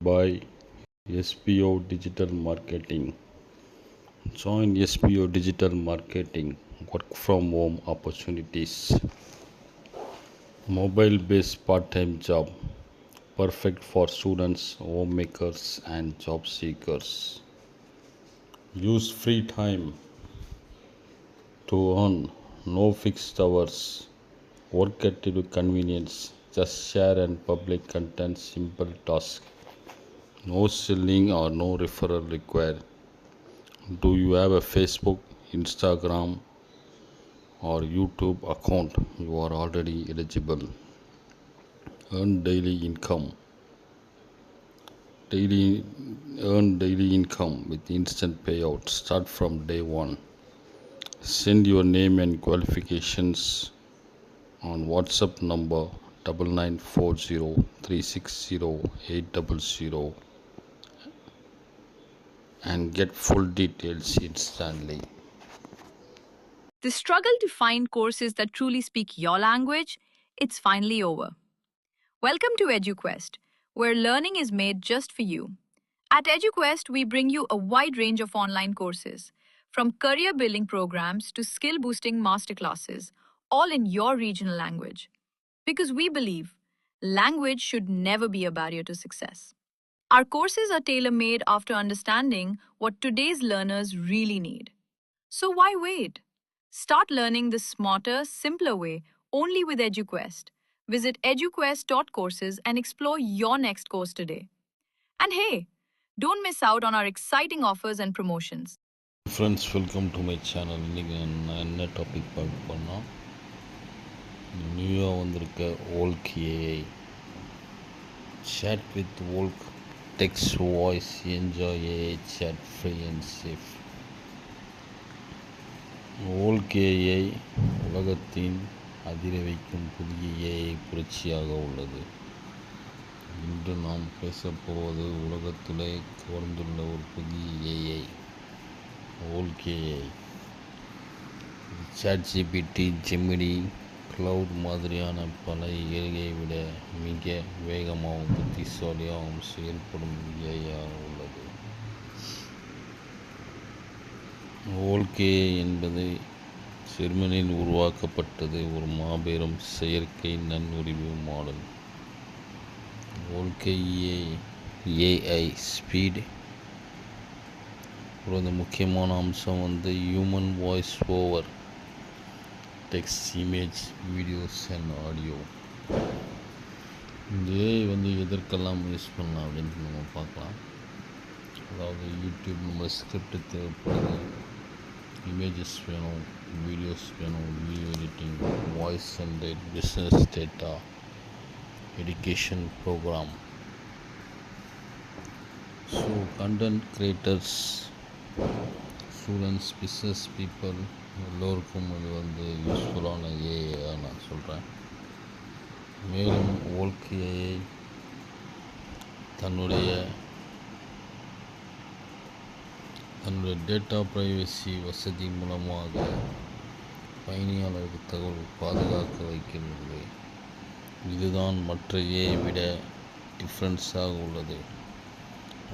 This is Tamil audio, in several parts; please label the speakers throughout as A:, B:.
A: by SPO Digital Marketing. Join SPO Digital Marketing work from home opportunities. Mobile based part time job perfect for students, homemakers, and job seekers. Use free time to earn, no fixed hours. Work at your convenience. Just share and public content, simple task. No selling or no referral required. Do you have a Facebook, Instagram, or YouTube account? You are already eligible. Earn daily income. Daily Earn daily income with instant payout. Start from day one. Send your name and qualifications on WhatsApp number 9940360800 and get full details instantly.
B: The struggle to find courses that truly speak your language, it's finally over. Welcome to EduQuest, where learning is made just for you. At EduQuest, we bring you a wide range of online courses, from career building programs to skill boosting masterclasses, all in your regional language. Because we believe language should never be a barrier to success. Our courses are tailor made after understanding what today's learners really need. So why wait? Start learning the smarter, simpler way only with EduQuest. Visit eduquest.courses and explore your next course today. And hey, don't miss out on our exciting offers and promotions.
A: Friends, welcome to my channel. இன்னைக்கு நான் என்ன டாபிக் பார்க்க போனால் நியூயாக வந்திருக்க ஓல்க் AI chat with Volk, text voice, enjoy AI chat free and safe. Volk AI உலகத்தின் அதிர வைக்கும் புதிய ஏஐ புரட்சியாக உள்ளது. இன்று நாம் பேசப்போவது உலகத்திலே கவர்ந்துள்ள ஒரு புதிய AI Volk AI. ChatGPT, Gemini, cloud மாதிரியான பல ஏஐயை விட மிக வேகமாகவும் புத்திசாலியாகவும் செயல்படும் ஏஐயாக உள்ளது. Volk AI என்பது ஜெர்மனியில் உருவாக்கப்பட்டது ஒரு மாபெரும் செயற்கை நுண்ணறிவு மாடல். Volk AI ஸ்பீட் ஒரு முக்கியமான அம்சம் human voice over text, image, videos and audio. இந்த ஏஐ எதற்கெல்லாம் யூஸ் பண்ணலாம் அப்படின்ட்டு நம்ம பார்க்கலாம். அதாவது யூடியூப் நம்ம ஸ்கிரிப்ட் தேவைப்படுது, இமேஜஸ் வேணும், வீடியோஸ் வேணும், video editing, voice and business data, education programme. So content creators, students, business people எல்லோருக்கும் இது யூஸ்ஃபுல்லான ஏஐயாக நான் சொல்கிறேன். மேலும் Volk AI தன்னுடைய டேட்டா ப்ரைவசி வசதி மூலமாக பயணியாளருக்கு தகவல் பாதுகாக்க வைக்கிறது. இதுதான் மற்ற ஏஐ விட டிஃப்ரென்ஸாக உள்ளது.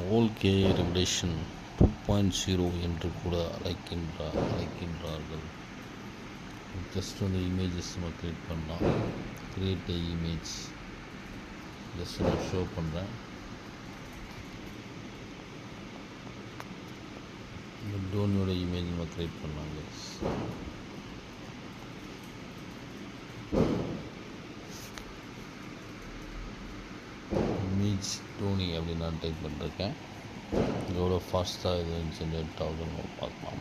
A: Volk AI ரெகுலேஷன் 2.0 என்று கூட அழைக்கின்றார்கள். ஜஸ்ட் இமேஜஸ் நம்ம க்ரியேட் பண்ணலாம். கிரியேட் ஏ இமேஜ் ஜஸ்ட் நான் ஷோ பண்ணுறேன். இந்த டோனியோட இமேஜ் நம்ம க்ரியேட் பண்ணலாங்க. இமேஜ் டோனி அப்படின்னு நான் டைப் பண்ணிருக்கேன். எவ்வளோ ஃபாஸ்ட்டாக இது ஜென்ரேட் ஆகுதுன்னு நம்ம பார்க்கலாம்.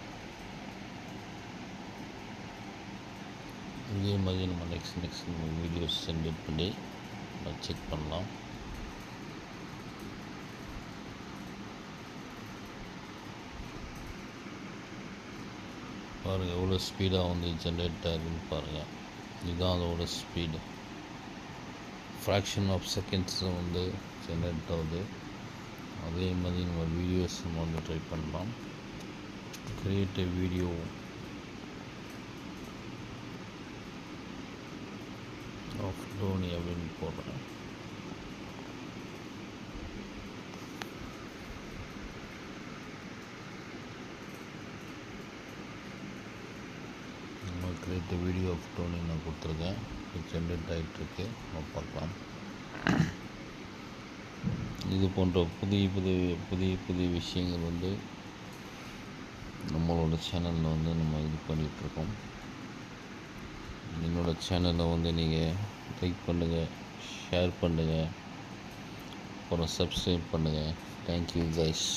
A: இதே மாதிரி நம்ம நெக்ஸ்ட் வீடியோஸ் ஜென்ரேட் பண்ணி நம்ம செக் பண்ணலாம். பாருங்கள் எவ்வளோ ஸ்பீடாக ஜென்ரேட் ஆகுதுன்னு பாருங்கள். இதுதான் அதோட speed. Fraction of seconds generate ஆகுது. அதே மாதிரி நம்ம வீடியோஸ் நம்ம ட்ரை பண்ணலாம். Create a video of Dhoni அப்படின்னு போடுறேன். நேற்று வீடியோ ஃபோட்டோன்னு நான் கொடுத்துருக்கேன். ஜென்ரேட் ஆகிட்டுருக்கு, நம்ம பார்க்கலாம். இது போன்ற புதிய புதிய புதிய புதிய விஷயங்கள் வந்து நம்மளோட சேனலில் வந்து நம்ம இது பண்ணிகிட்ருக்கோம். என்னோடய சேனலை வந்து நீங்கள் லைக் பண்ணுங்கள், ஷேர் பண்ணுங்கள், அப்புறம் சப்ஸ்கிரைப் பண்ணுங்கள். Thank you guys.